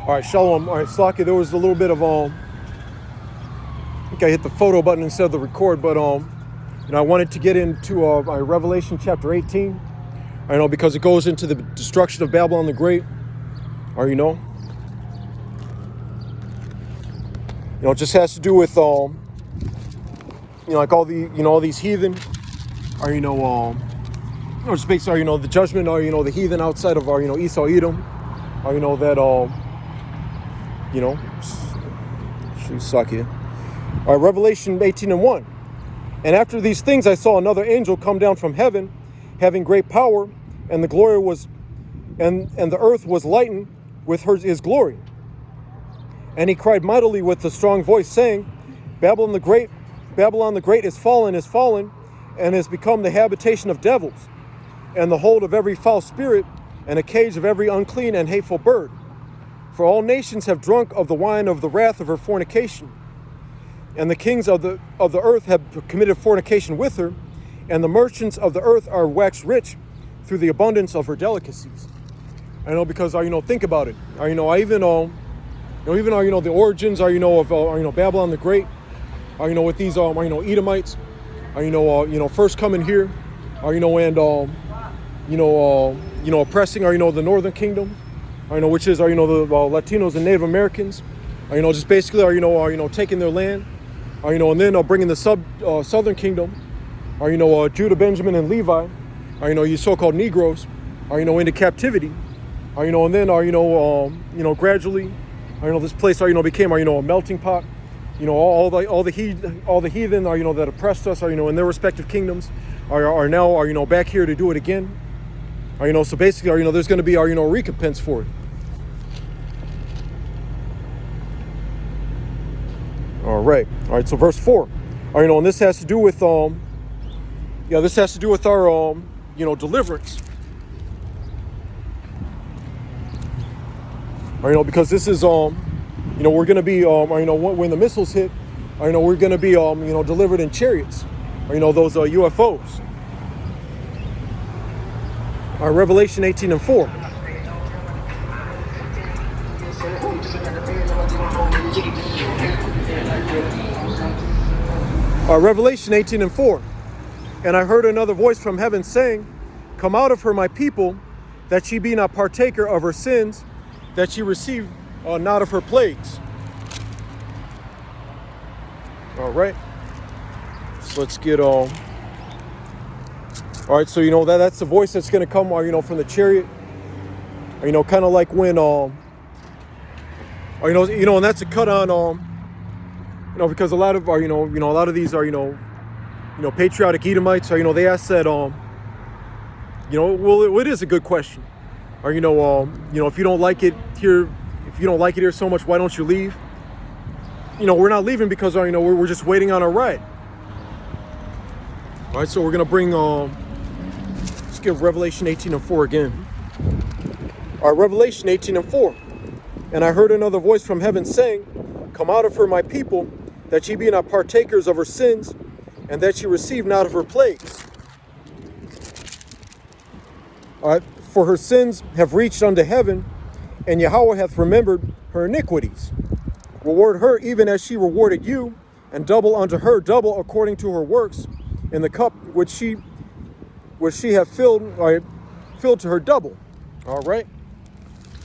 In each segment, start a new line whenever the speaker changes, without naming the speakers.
All right, shalom. All right, Slaki, there was a little bit of I think I hit the photo button instead of the record, but I wanted to get into Revelation chapter 18. I know because it goes into the destruction of Babylon the Great. Or it just has to do with like all the all these heathen, or just basically the judgment, or the heathen outside of our Esau Edom, or that suck it. All right, Revelation 18:1. And after these things I saw another angel come down from heaven, having great power, and the glory was, and the earth was lightened with his glory. And he cried mightily with a strong voice, saying, Babylon the Great is fallen, and has become the habitation of devils, and the hold of every foul spirit, and a cage of every unclean and hateful bird. For all nations have drunk of the wine of the wrath of her fornication. And the kings of the earth have committed fornication with her, and the merchants of the earth are waxed rich through the abundance of her delicacies. I know, because think about it. I even the origins of Babylon the Great. With these Edomites, first coming here, and oppressing the northern kingdom, which is the Latinos and Native Americans, just basically taking their land, and then bringing the southern kingdom, Judah, Benjamin, and Levi, you so-called Negroes, into captivity, and then gradually, this place became a melting pot. All the heathen that oppressed us in their respective kingdoms are now back here to do it again. So basically there's going to be recompense for it. All right. So verse 4. And this has to do with our deliverance. Because this is we're going to be when the missiles hit, we're going to be delivered in chariots, those UFOs. Revelation 18:4. Revelation 18:4. And I heard another voice from heaven saying, Come out of her, my people, that ye be not partaker of her sins, that ye receive not of her plagues. All right. So let's get all right. So that's the voice that's going to come, from the chariot. Kind of like when and that's a cut on because a lot of a lot of these are patriotic Edomites. They ask that well, it is a good question. Or if you don't like it here, so much, why don't you leave? We're not leaving because we're just waiting on our ride. All right, so we're gonna bring let's give Revelation 18:4 again. All right, Revelation 18:4. And I heard another voice from heaven saying, Come out of her, my people, that ye be not partakers of her sins, and that ye receive not of her plagues. All right, for her sins have reached unto heaven, and Yahweh hath remembered her iniquities. Reward her even as she rewarded you, and double unto her double according to her works, in the cup which she hath filled to her double. All right.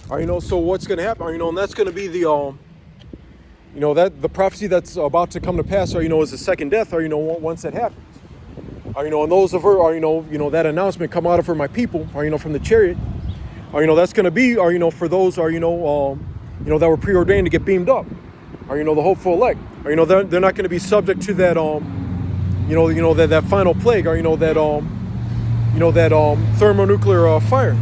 So what's going to happen? And that's going to be the that the prophecy that's about to come to pass. Is the second death. Once that happens. And those of her that announcement, come out of her, my people. From the chariot. That's going to be for those that were preordained to get beamed up. The hopeful elect. They're not going to be subject to that that final plague. That thermonuclear fire.